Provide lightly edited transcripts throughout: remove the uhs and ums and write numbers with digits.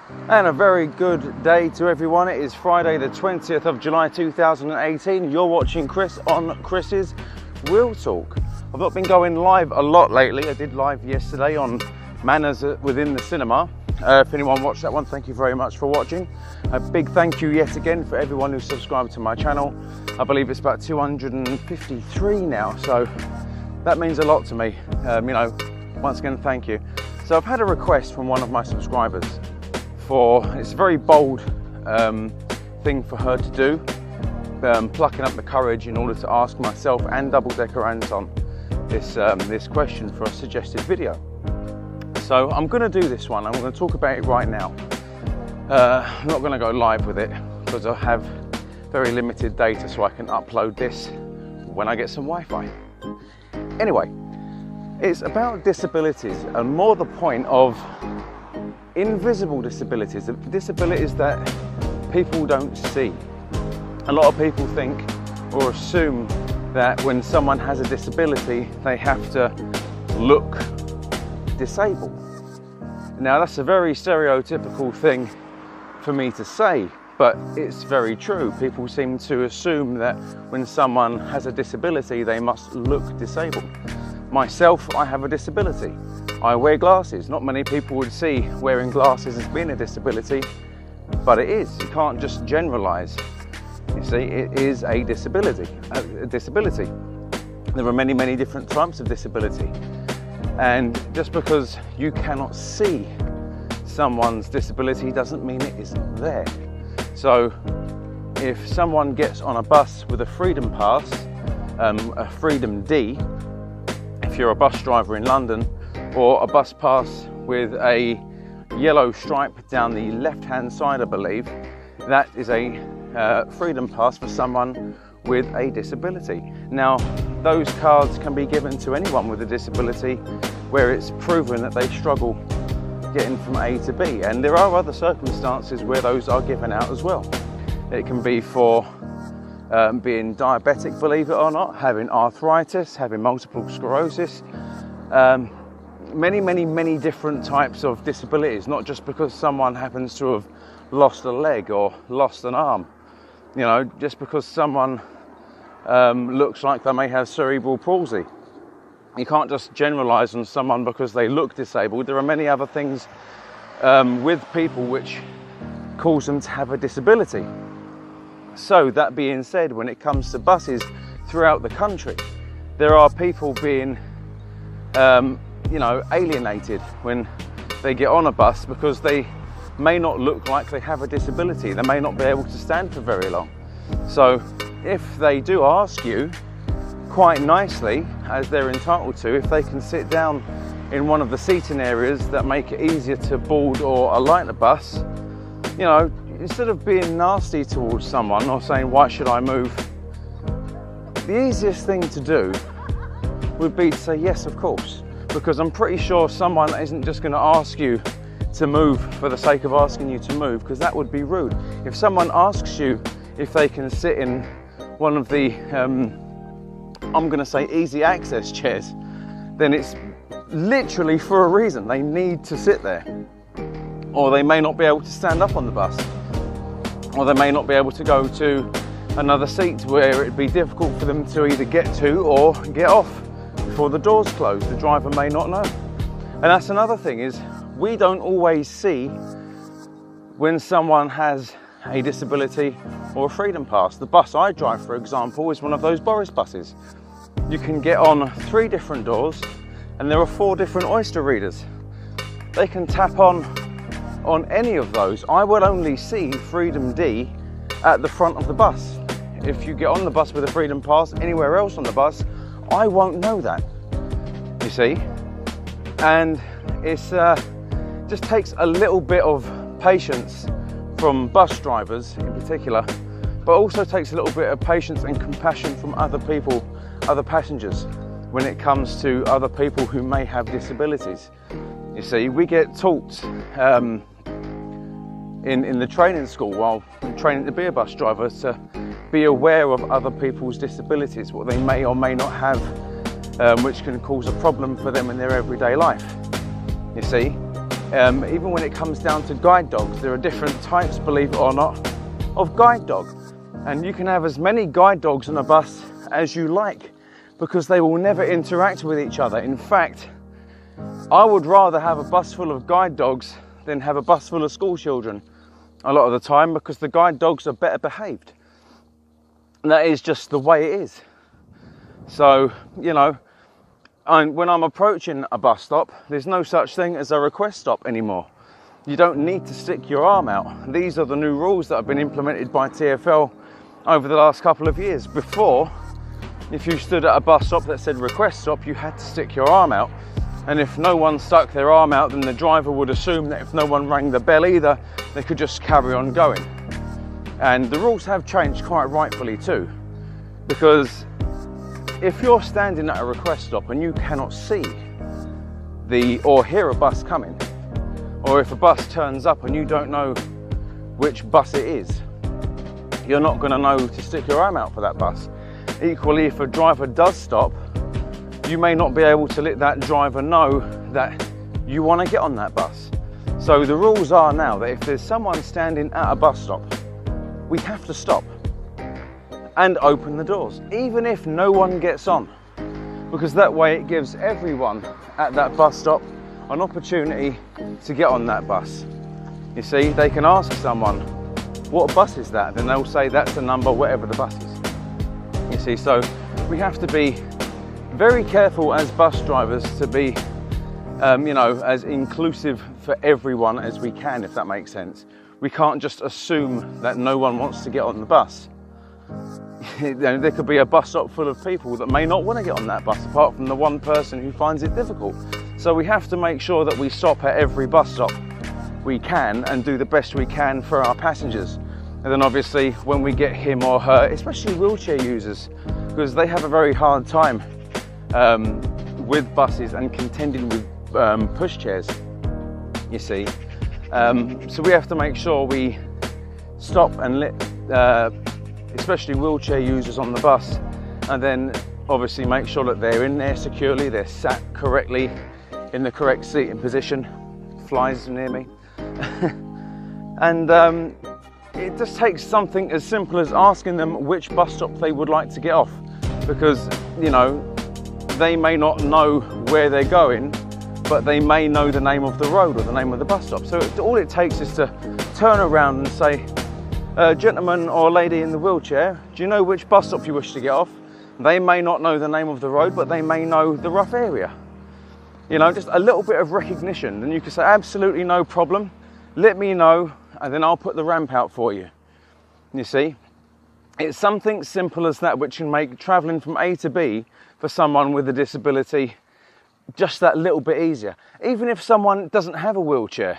And a very good day to everyone. It is Friday the 20th of July 2018. You're watching Chris on Chris's Real Talk. I've not been going live a lot lately. I did live yesterday on manners within the cinema. If anyone watched that one, thank you very much for watching. A big thank you yet again for everyone who's subscribed to my channel. I believe it's about 253 now, so that means a lot to me. Once again, thank you. So I've had a request from one of my subscribers it's a very bold thing for her to do, plucking up the courage in order to ask myself and Double Decker Anton this question for a suggested video. So I'm going to do this one. I'm going to talk about it right now. I'm not going to go live with it because I have very limited data, so I can upload this when I get some Wi-Fi. Anyway, it's about disabilities, and more the point of invisible disabilities, the disabilities that people don't see. A lot of people think or assume that when someone has a disability, they have to look disabled. Now, that's a very stereotypical thing for me to say, but it's very true. People seem to assume that when someone has a disability, they must look disabled. Myself, I have a disability. I wear glasses. Not many people would see wearing glasses as being a disability, but it is. You can't just generalize. You see, it is a disability. There are many, many different types of disability. And just because you cannot see someone's disability doesn't mean it isn't there. So if someone gets on a bus with a freedom pass, a freedom D, if you're a bus driver in London, or a bus pass with a yellow stripe down the left-hand side, I believe, that is a freedom pass for someone with a disability. Now, those cards can be given to anyone with a disability where it's proven that they struggle getting from A to B. And there are other circumstances where those are given out as well. It can be for being diabetic, believe it or not, having arthritis, having multiple sclerosis, many different types of disabilities, not just because someone happens to have lost a leg or lost an arm. You know, just because someone looks like they may have cerebral palsy. You can't just generalize on someone because they look disabled. There are many other things with people which cause them to have a disability. So that being said, when it comes to buses throughout the country, there are people being alienated when they get on a bus because they may not look like they have a disability. They may not be able to stand for very long. So if they do ask you quite nicely, as they're entitled to, if they can sit down in one of the seating areas that make it easier to board or alight the bus, you know, instead of being nasty towards someone or saying, why should I move? The easiest thing to do would be to say, yes, of course. Because I'm pretty sure someone isn't just going to ask you to move for the sake of asking you to move, because that would be rude. If someone asks you if they can sit in one of the, I'm going to say easy access chairs, then it's literally for a reason. They need to sit there. Or they may not be able to stand up on the bus. Or they may not be able to go to another seat where it'd be difficult for them to either get to or get off before the doors close. The driver may not know. And that's another thing, is we don't always see when someone has a disability or a freedom pass. The bus I drive, for example, is one of those Boris buses. You can get on 3 different doors and there are 4 different oyster readers. They can tap on any of those. I will only see Freedom D at the front of the bus. If you get on the bus with a freedom pass anywhere else on the bus, I won't know that, you see. And it's just takes a little bit of patience from bus drivers in particular, but also takes a little bit of patience and compassion from other people, other passengers, when it comes to other people who may have disabilities. You see, we get taught in the training school while training to be a bus driver to be aware of other people's disabilities, what they may or may not have, which can cause a problem for them in their everyday life. You see, Even when it comes down to guide dogs, there are different types, believe it or not, of guide dog. And you can have as many guide dogs on a bus as you like, because they will never interact with each other. In fact, I would rather have a bus full of guide dogs than have a bus full of school children a lot of the time, because the guide dogs are better behaved. And that is just the way it is. So, you know, when I'm approaching a bus stop, there's no such thing as a request stop anymore. You don't need to stick your arm out. These are the new rules that have been implemented by TfL over the last couple of years. Before, if you stood at a bus stop that said request stop, you had to stick your arm out. And if no one stuck their arm out, then the driver would assume that if no one rang the bell either, they could just carry on going. And the rules have changed quite rightfully too, because if you're standing at a request stop and you cannot see or hear a bus coming, or if a bus turns up and you don't know which bus it is, you're not going to know to stick your arm out for that bus. Equally, if a driver does stop, you may not be able to let that driver know that you want to get on that bus. So the rules are now that if there's someone standing at a bus stop, we have to stop and open the doors, even if no one gets on, because that way it gives everyone at that bus stop an opportunity to get on that bus. You see, they can ask someone, what bus is that? Then they'll say that's the number, whatever the bus is. You see, so we have to be very careful as bus drivers to be, you know, as inclusive for everyone as we can, if that makes sense. We can't just assume that no one wants to get on the bus. There could be a bus stop full of people that may not want to get on that bus, apart from the one person who finds it difficult. So we have to make sure that we stop at every bus stop we can and do the best we can for our passengers. And then obviously when we get him or her, especially wheelchair users, because they have a very hard time with buses and contending with pushchairs, you see. So we have to make sure we stop and let especially wheelchair users on the bus, and then obviously make sure that they're in there securely, they're sat correctly in the correct seating position. Flies near me. And it just takes something as simple as asking them which bus stop they would like to get off, because, you know, they may not know where they're going, but they may know the name of the road or the name of the bus stop. So all it takes is to turn around and say, gentleman or lady in the wheelchair, do you know which bus stop you wish to get off? They may not know the name of the road, but they may know the rough area. You know, just a little bit of recognition. Then you can say, absolutely no problem, let me know, and then I'll put the ramp out for you. You see, it's something simple as that which can make travelling from A to B for someone with a disability just that little bit easier. Even if someone doesn't have a wheelchair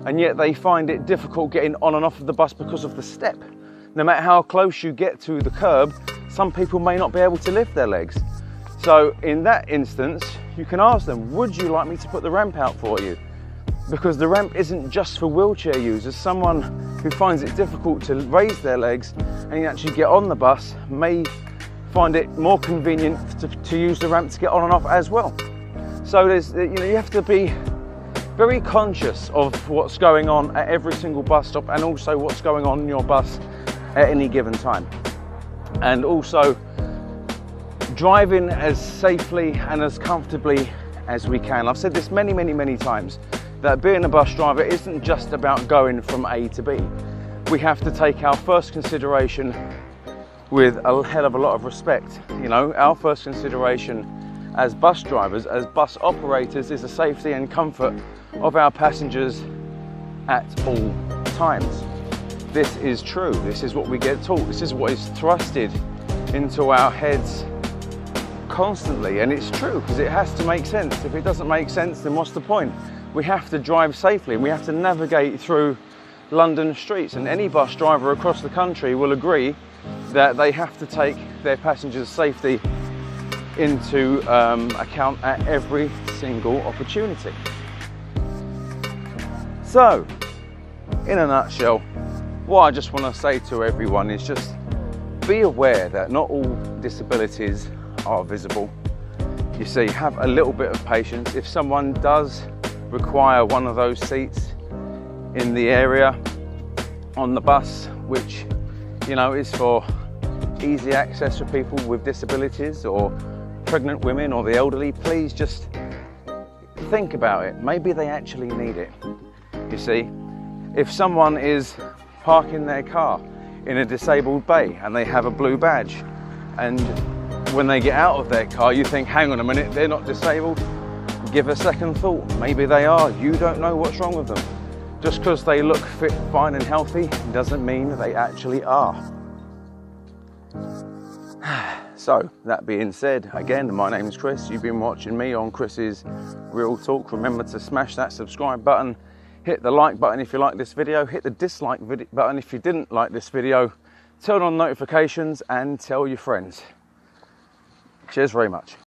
and yet they find it difficult getting on and off of the bus because of the step. No matter how close you get to the curb, some people may not be able to lift their legs. So in that instance, you can ask them, would you like me to put the ramp out for you? Because the ramp isn't just for wheelchair users. Someone who finds it difficult to raise their legs and actually get on the bus may find it more convenient to use the ramp to get on and off as well. So you have to be very conscious of what's going on at every single bus stop, and also what's going on in your bus at any given time. And also driving as safely and as comfortably as we can. I've said this many, many, many times, that being a bus driver isn't just about going from A to B. We have to take our first consideration with a hell of a lot of respect. You know, our first consideration as bus drivers, as bus operators, is the safety and comfort of our passengers at all times. This is true. This is what we get taught. This is what is thrusted into our heads constantly, and it's true, because it has to make sense. If it doesn't make sense, then what's the point? We have to drive safely, and we have to navigate through London streets, and any bus driver across the country will agree that they have to take their passengers' safety into account at every single opportunity. So, in a nutshell, what I just want to say to everyone is just be aware that not all disabilities are visible. You see, have a little bit of patience. If someone does require one of those seats in the area on the bus, which, you know, is for easy access for people with disabilities or pregnant women or the elderly, please just think about it. Maybe they actually need it. You see, if someone is parking their car in a disabled bay and they have a blue badge, and when they get out of their car you think, hang on a minute, they're not disabled, give a second thought. Maybe they are. You don't know what's wrong with them. Just because they look fit, fine and healthy doesn't mean they actually are. So, that being said, again, my name is Chris. You've been watching me on Chris's Real Talk. Remember to smash that subscribe button, hit the like button if you like this video, hit the dislike button if you didn't like this video, turn on notifications and tell your friends. Cheers very much.